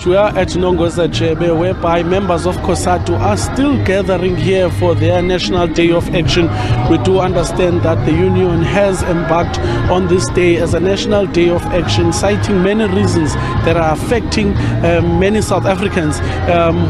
We are at Gqeberha, whereby members of Cosatu are still gathering here for their National Day of Action. We do understand that the union has embarked on this day as a National Day of Action, citing many reasons that are affecting many South Africans.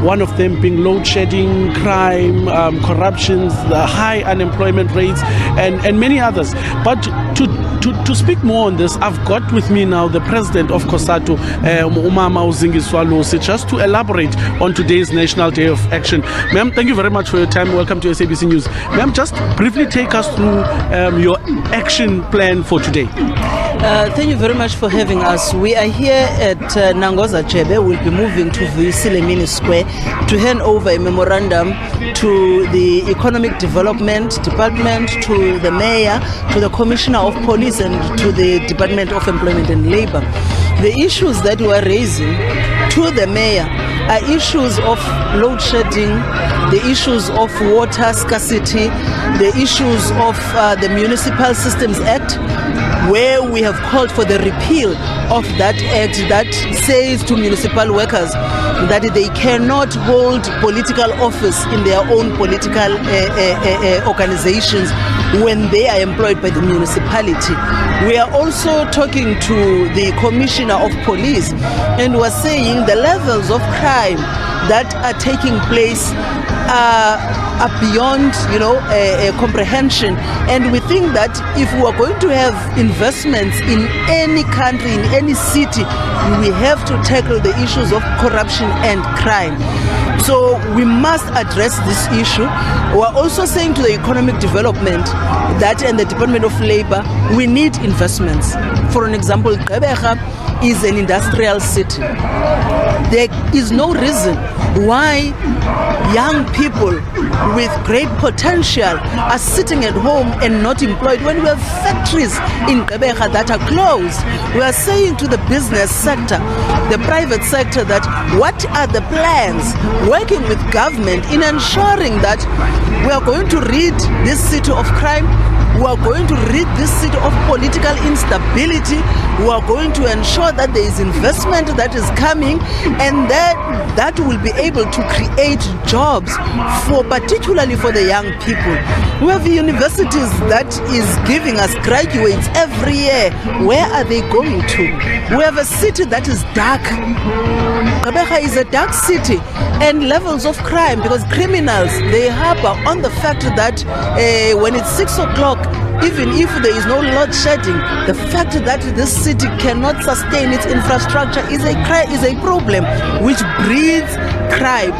One of them being load shedding, crime, corruption, the high unemployment rates, and many others. But to speak more on this, I've got with me now the president of Cosatu, Zingiswa Losi, just to elaborate on today's National Day of Action. Ma'am, thank you very much for your time. Welcome to SABC News. Ma'am, just briefly take us through your action plan for today. Thank you very much for having us. We are here at Gqeberha. We'll be moving to Visilemini Square to hand over a memorandum to the Economic Development Department, to the Mayor, to the Commissioner of Police, and to the Department of Employment and Labour. The issues that we are raising to the Mayor are issues of load shedding, the issues of water scarcity, the issues of the Municipal Systems Act, where we have called for the repeal of that act that says to municipal workers that they cannot hold political office in their own political organizations when they are employed by the municipality. We are also talking to the Commissioner of Police, and we're saying the levels of crime that are taking place are beyond, comprehension. And we think that if we are going to have investments in any country, in any city, we have to tackle the issues of corruption and crime. So we must address this issue. We're also saying to the economic development that, and the Department of Labour, we need investments. For an example, Gqeberha is an industrial city. There is no reason why young people with great potential are sitting at home and not employed when we have factories in Gqeberha that are closed. We are saying to the business sector, the private sector, that what are the plans working with government in ensuring that we are going to rid this city of crime, we are going to rid this city of political instability, we are going to ensure that there is investment that is coming, and that will be able to create jobs particularly for the young people. We have universities that is giving us graduates every year. Where are they going to? We have a city that is dark. Gqeberha is a dark city, and levels of crime, because criminals, they harbor on the fact that when it's 6 o'clock, even if there is no load shedding, the fact that this city cannot sustain its infrastructure is a problem which breeds crime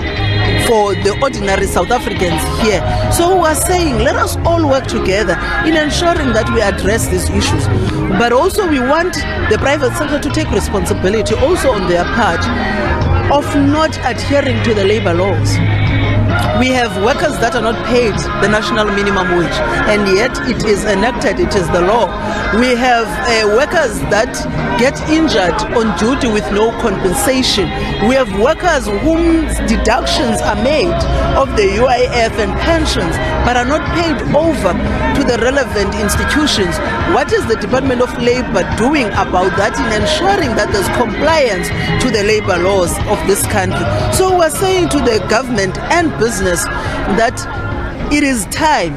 for the ordinary South Africans here. So we are saying, let us all work together in ensuring that we address these issues. But also we want the private sector to take responsibility also on their part of not adhering to the labor laws. We have workers that are not paid the national minimum wage, and yet it is enacted, it is the law. We have workers that get injured on duty with no compensation. We have workers whose deductions are made of the UIF and pensions, but are not paid over to the relevant institutions. What is the Department of Labour doing about that in ensuring that there's compliance to the labor laws of this country? So we're saying to the government and business that it is time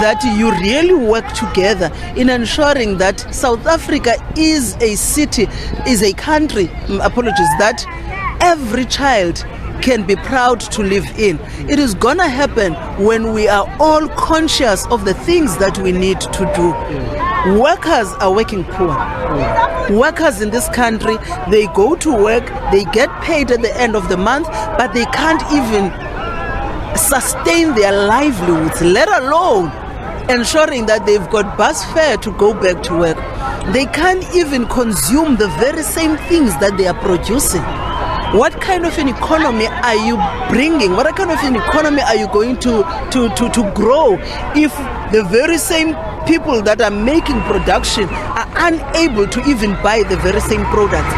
that you really work together in ensuring that South Africa is a city, is a country, that every child can be proud to live in. It is gonna happen when we are all conscious of the things that we need to do. Workers are working poor. Workers in this country, they go to work, they get paid at the end of the month, but they can't even sustain their livelihoods, let alone ensuring that they've got bus fare to go back to work. They can't even consume the very same things that they are producing. What kind of an economy are you bringing? What kind of an economy are you going to grow if the very same people that are making production are unable to even buy the very same products?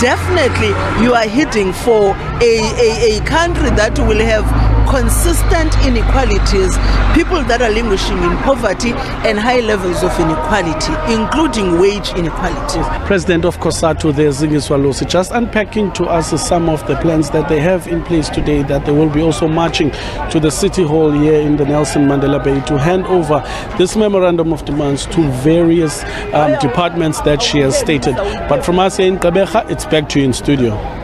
Definitely you are hitting for a country that will have consistent inequalities, people that are languishing in poverty and high levels of inequality, including wage inequality. President of Cosatu there, Zingiswa Losi, just unpacking to us some of the plans that they have in place today, that they will be also marching to the City Hall here in the Nelson Mandela Bay to hand over this memorandum of demands to various departments that she has stated. But from us here in Gqeberha, it's back to you in studio.